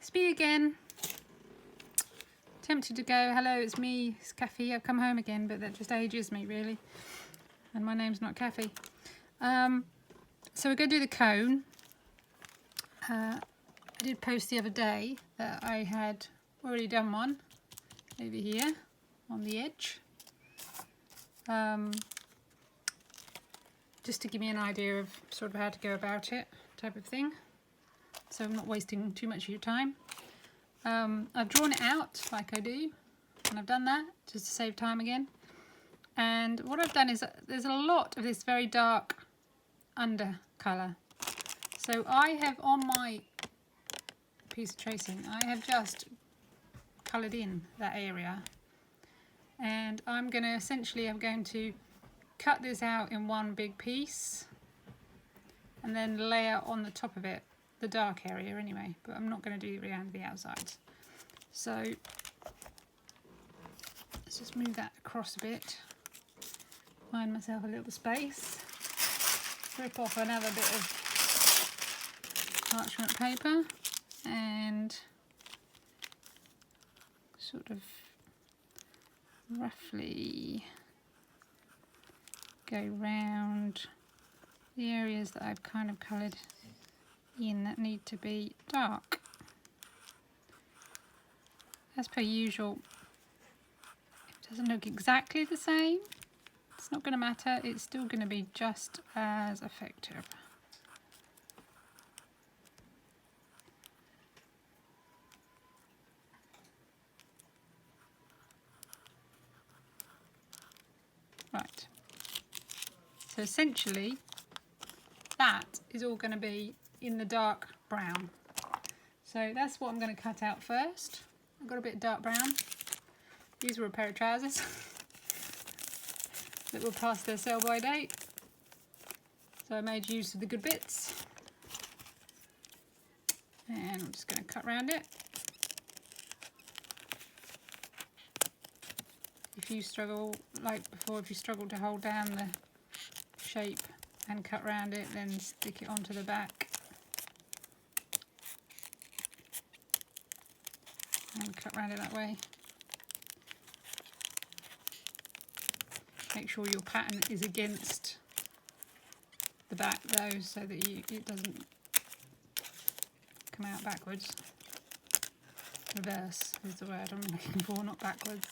It's me again. Tempted to go, hello, it's me, it's Kathy. I've come home again, but that just ages me, really. And my name's not Kathy. So we're going to do the cone. I did post the other day that I had already done one over here on the edge. Just to give me an idea of sort of how to go about it, type of thing. So I'm not wasting too much of your time. I've drawn it out like I do, and I've done that just to save time again. And what I've done is there's a lot of this very dark undercolour. So I have on my piece of tracing, I have just coloured in that area. And I'm going to cut this out in one big piece and then layer on the top of it the dark area anyway, but I'm not going to do around the outsides. So let's just move that across a bit, find myself a little space, rip off another bit of parchment paper and sort of roughly go round the areas that I've kind of coloured in that need to be dark. As per usual, it doesn't look exactly the same. It's not going to matter, it's still going to be just as effective. Right, so essentially that is all going to be in the dark brown. So that's what I'm going to cut out first. I've got a bit of dark brown. These were a pair of trousers that were past their sell-by date. So I made use of the good bits. And I'm just going to cut around it. If you struggle, like before, if you struggle to hold down the shape and cut around it, then stick it onto the back. And cut around it that way. Make sure your pattern is against the back though, so that it doesn't come out backwards. Reverse is the word I'm looking for, not backwards.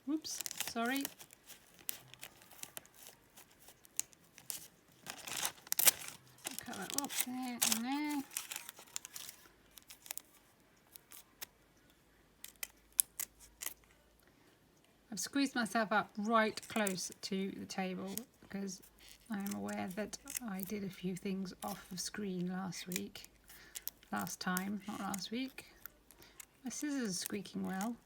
Whoops, sorry. Cut that off there and there. I've squeezed myself up right close to the table because I am aware that I did a few things off of screen last week. Last time, not last week. My scissors are squeaking well.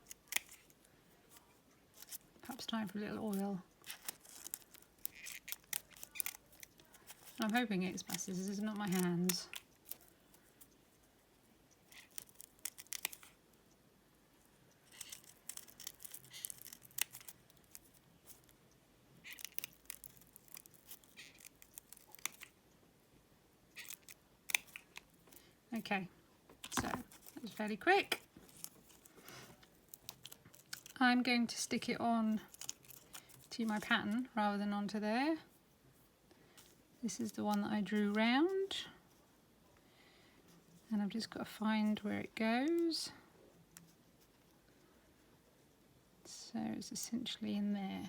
Perhaps time for a little oil. I'm hoping it's my scissors, not my hands. Okay, so that was fairly quick. I'm going to stick it on to my pattern rather than onto there. This is the one that I drew round, and I've just got to find where it goes. So it's essentially in there.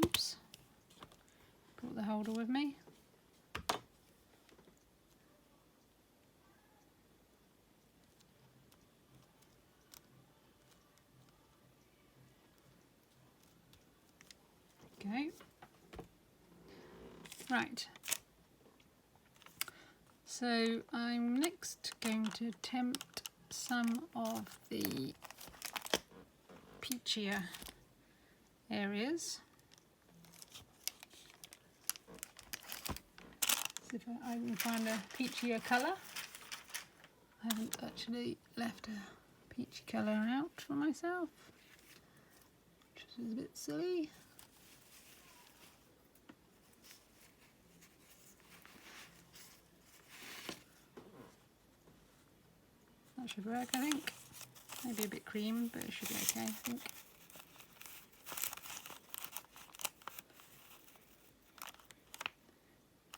Oops, brought the holder with me. Okay. Right, so I'm next going to attempt some of the peachier areas. See if I can find a peachier colour. I haven't actually left a peachy colour out for myself, which is a bit silly. That should work, I think. Maybe a bit cream, but it should be okay, I think.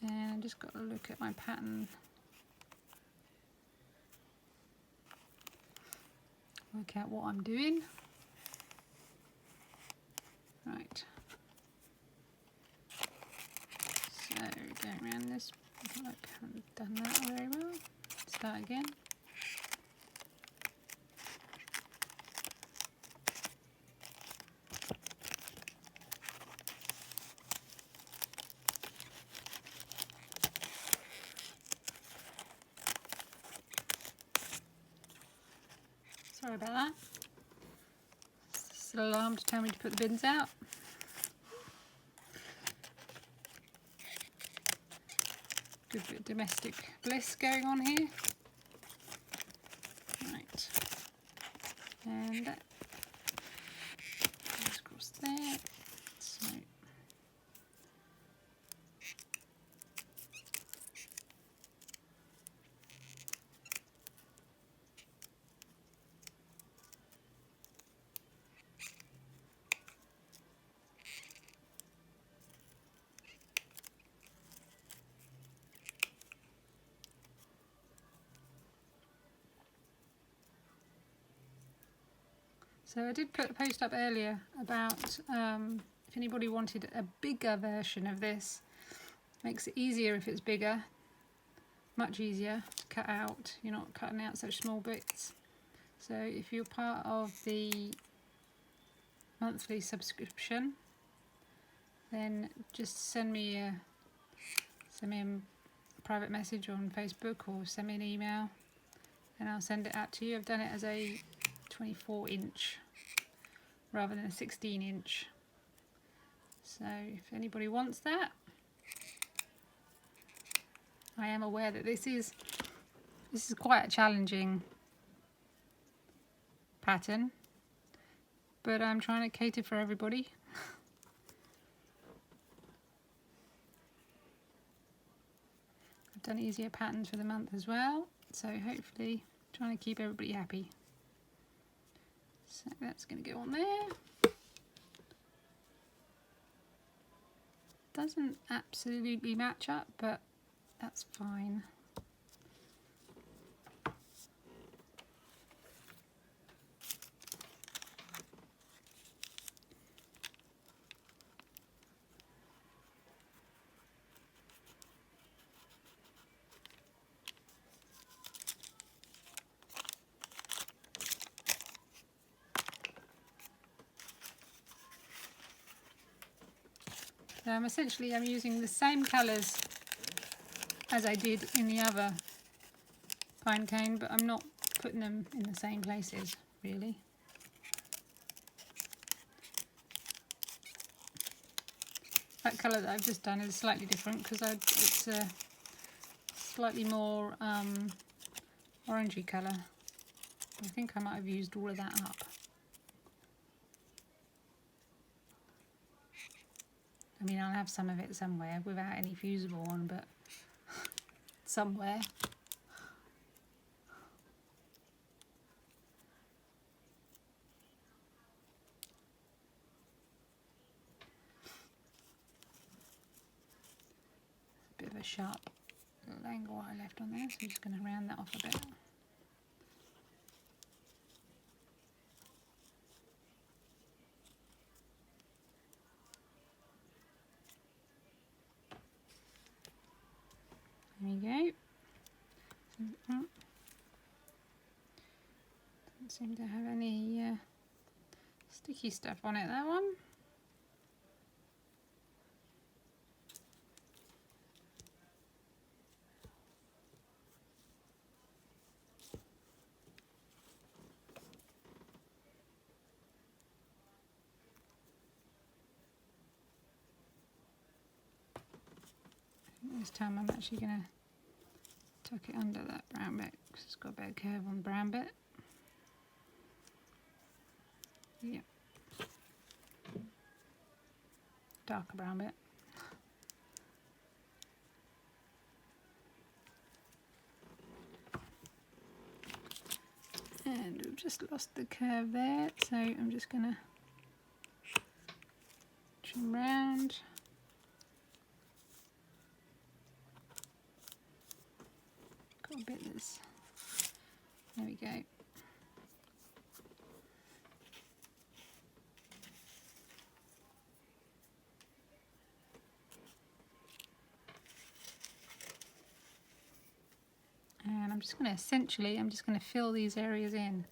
And I've just got to look at my pattern. Work out what I'm doing. Right. So going around this, I haven't done that very well. Start again. Sorry about that. It's an alarm to tell me to put the bins out. Good bit of domestic bliss going on here. Right. And that goes across there. So So I did put a post up earlier about if anybody wanted a bigger version of this. Makes it easier if it's bigger, much easier to cut out. You're not cutting out such small bits. So if you're part of the monthly subscription, then just send me a private message on Facebook or send me an email and I'll send it out to you. I've done it as a 24-inch rather than a 16-inch. So if anybody wants that, I am aware that this is quite a challenging pattern, but I'm trying to cater for everybody. I've done easier patterns for the month as well, so hopefully trying to keep everybody happy. So that's going to go on there. Doesn't absolutely match up, but that's fine. Essentially I'm using the same colours as I did in the other pine cone, but I'm not putting them in the same places really. That colour that I've just done is slightly different because it's a slightly more orangey colour. I think I might have used all of that up. I mean, I'll have some of it somewhere without any fusible on, but somewhere. A bit of a sharp little angle I left on there, so I'm just going to round that off a bit. There you go. Don't seem to have any sticky stuff on it, that one. This time I'm actually going to tuck it under that brown bit because it's got a bit of curve on the brown bit. Yeah. Darker brown bit. just lost the curve there, so I'm just going to trim round. Got a bit that's, there we go. And I'm just going to I'm just going to fill these areas in.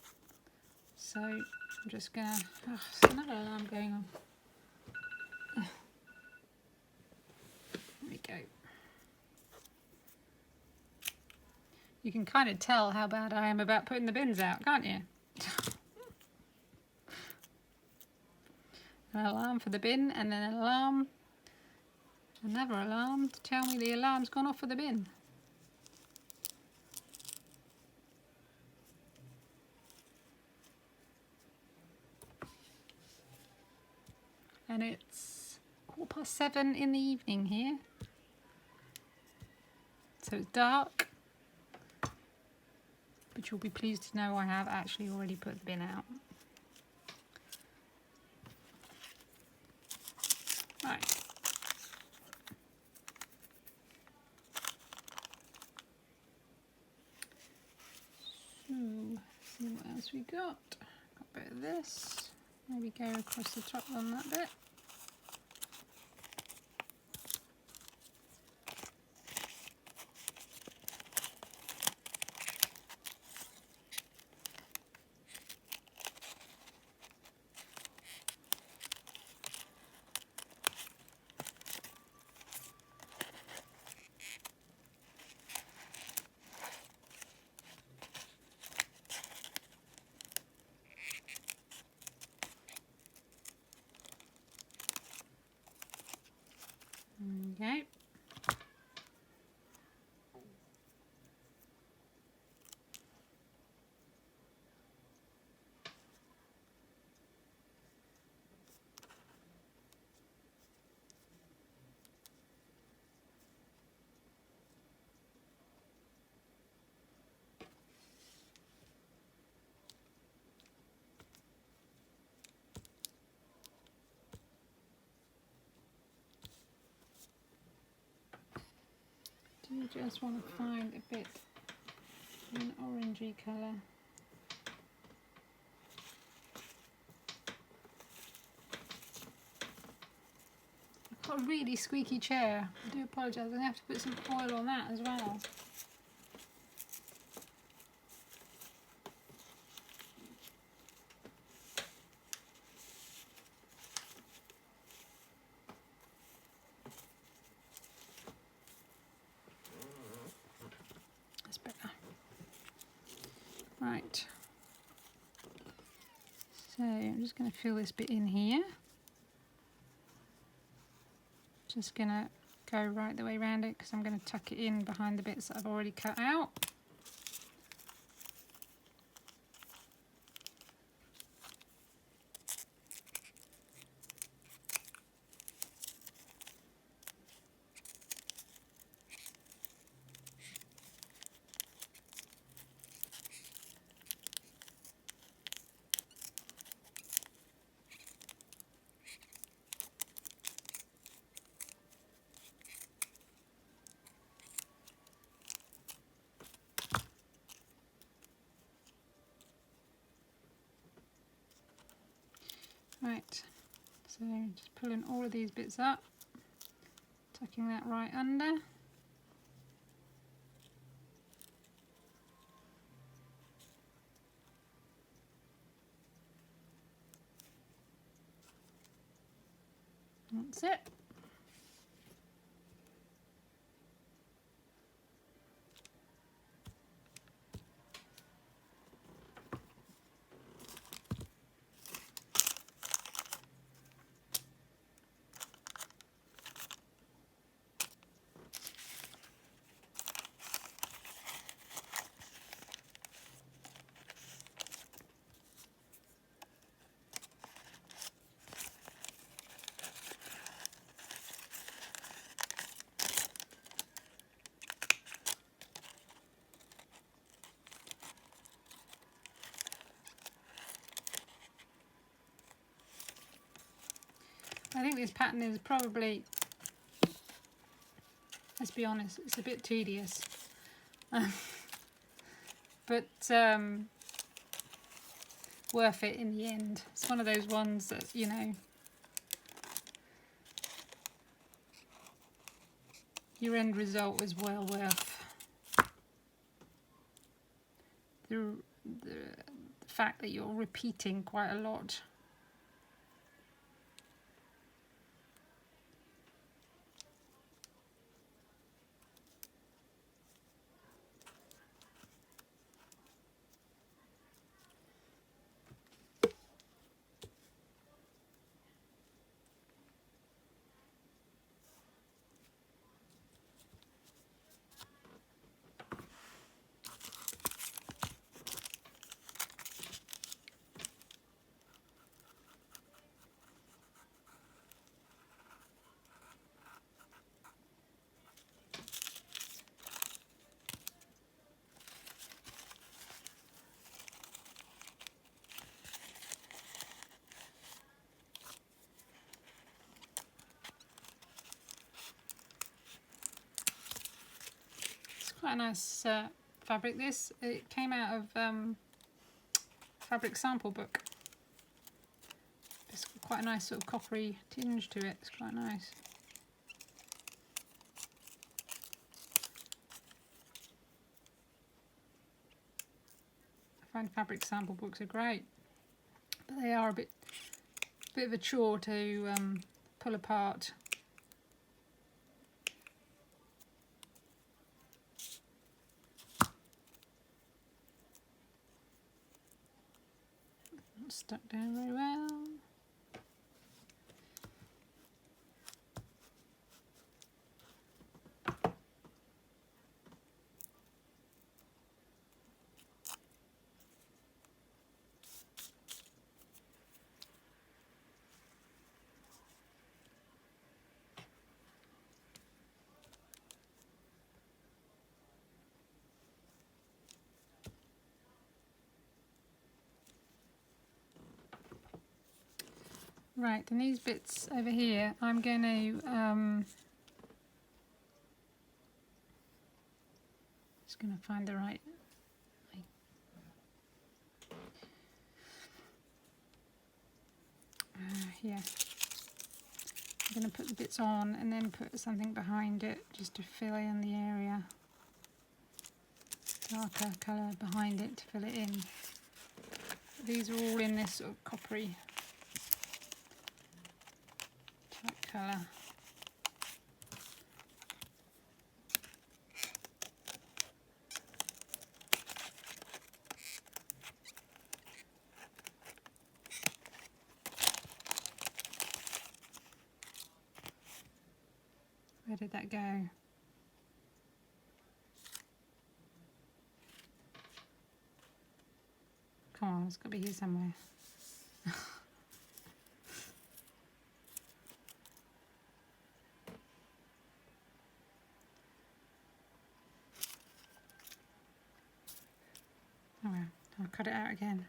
So I'm just going to, oh, there's another alarm going on. There we go. You can kind of tell how bad I am about putting the bins out, can't you? An alarm for the bin, and then an alarm, another alarm to tell me the alarm's gone off for the bin. And it's 7:15 in the evening here, so it's dark, but you'll be pleased to know I have actually already put the bin out. Right. So, see what else we got. Got a bit of this. Maybe go across the top on that bit. Okay. Do you just want to find a bit of an orangey colour? I've got a really squeaky chair. I do apologise, I'm going to have to put some oil on that as well. That's better. Right. So I'm just going to fill this bit in here. Just going to go right the way around it because I'm going to tuck it in behind the bits that I've already cut out. Right, so just pulling all of these bits up, tucking that right under. That's it. I think this pattern is probably, let's be honest, it's a bit tedious. But worth it in the end. It's one of those ones that, you know, your end result is well worth the fact that you're repeating quite a lot. Quite a nice fabric this. It came out of fabric sample book. It's got quite a nice sort of coppery tinge to it. It's quite nice. I find fabric sample books are great, but they are a bit of a chore to pull apart. Not stuck down very well. Right, and these bits over here, I'm going to just going to find the right. Yeah, I'm going to put the bits on and then put something behind it just to fill in the area. Darker colour behind it to fill it in. These are all in this sort of coppery type colour. Where did that go? Come on, it's got to be here somewhere. Oh well, I'll cut it out again.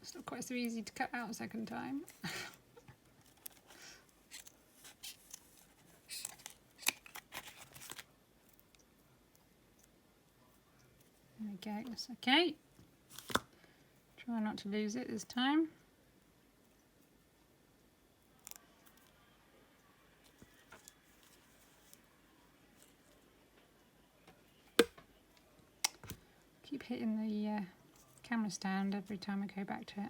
It's not quite so easy to cut out a second time. There we go, that's okay. Try not to lose it this time. Keep hitting the camera stand every time I go back to it.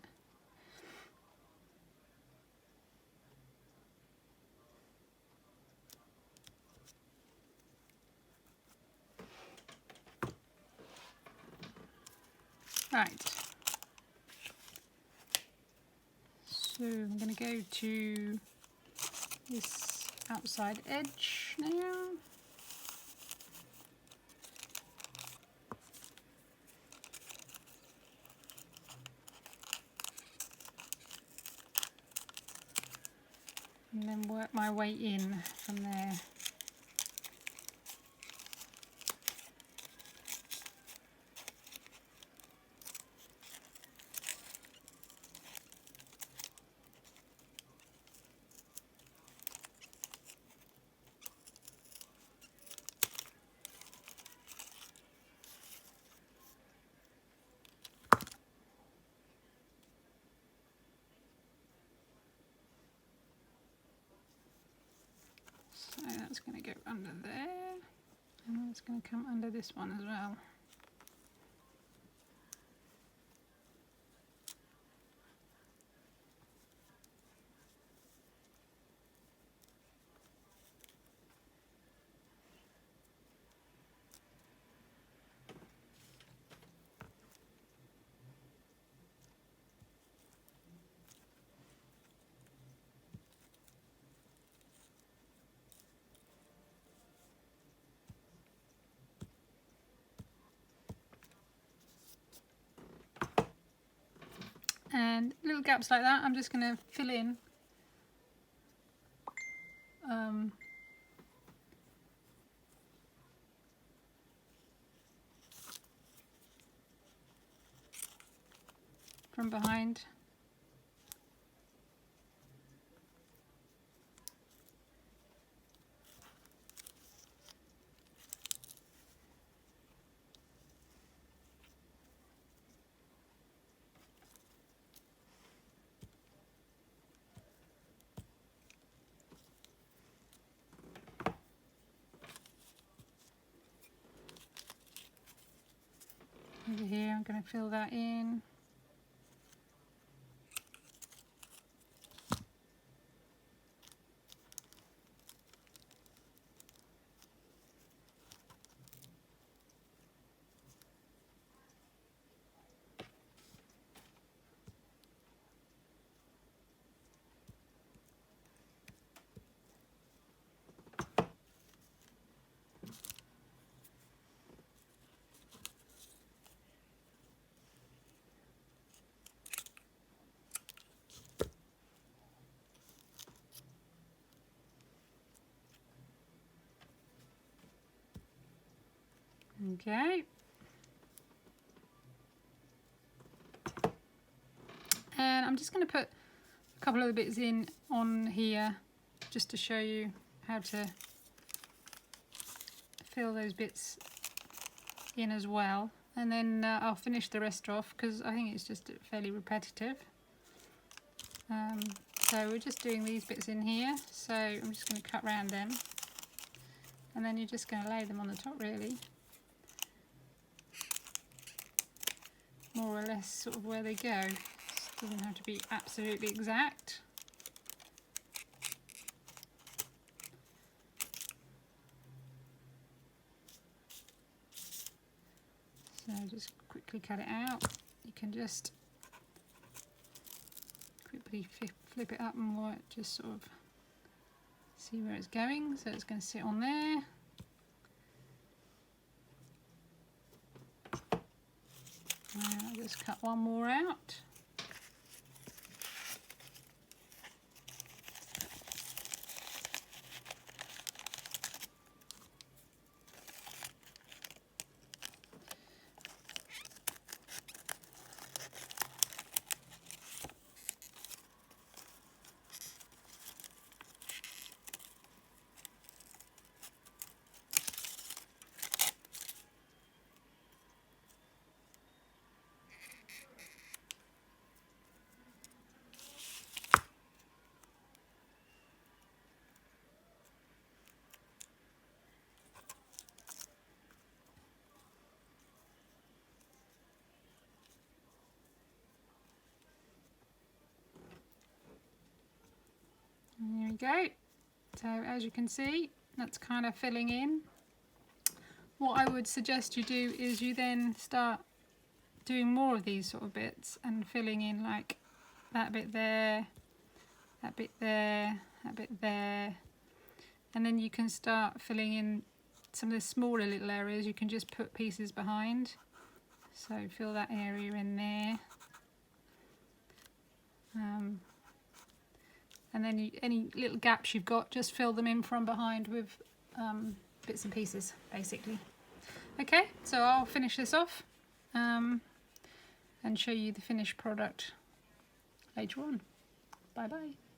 Right, so I'm going to go to this outside edge now. and then work my way in from there. So that's going to go under there, and it's going to come under this one as well. And little gaps like that I'm just going to fill in from behind. Over here I'm going to fill that in. Okay. And I'm just going to put a couple of the bits in on here just to show you how to fill those bits in as well. And then I'll finish the rest off because I think it's just fairly repetitive. So we're just doing these bits in here. So I'm just going to cut round them. And then you're just going to lay them on the top really. More or less sort of where they go. It doesn't have to be absolutely exact. So just quickly cut it out. You can just quickly flip it up and just sort of see where it's going. So it's going to sit on there. I'll just cut one more out. And there we go. So as you can see, that's kind of filling in. What I would suggest you do is you then start doing more of these sort of bits and filling in like that bit there, that bit there, that bit there, and then you can start filling in some of the smaller little areas. You can just put pieces behind, so fill that area in there, and and then any little gaps you've got, just fill them in from behind with bits and pieces, basically. Okay, so I'll finish this off and show you the finished product later on. Bye bye.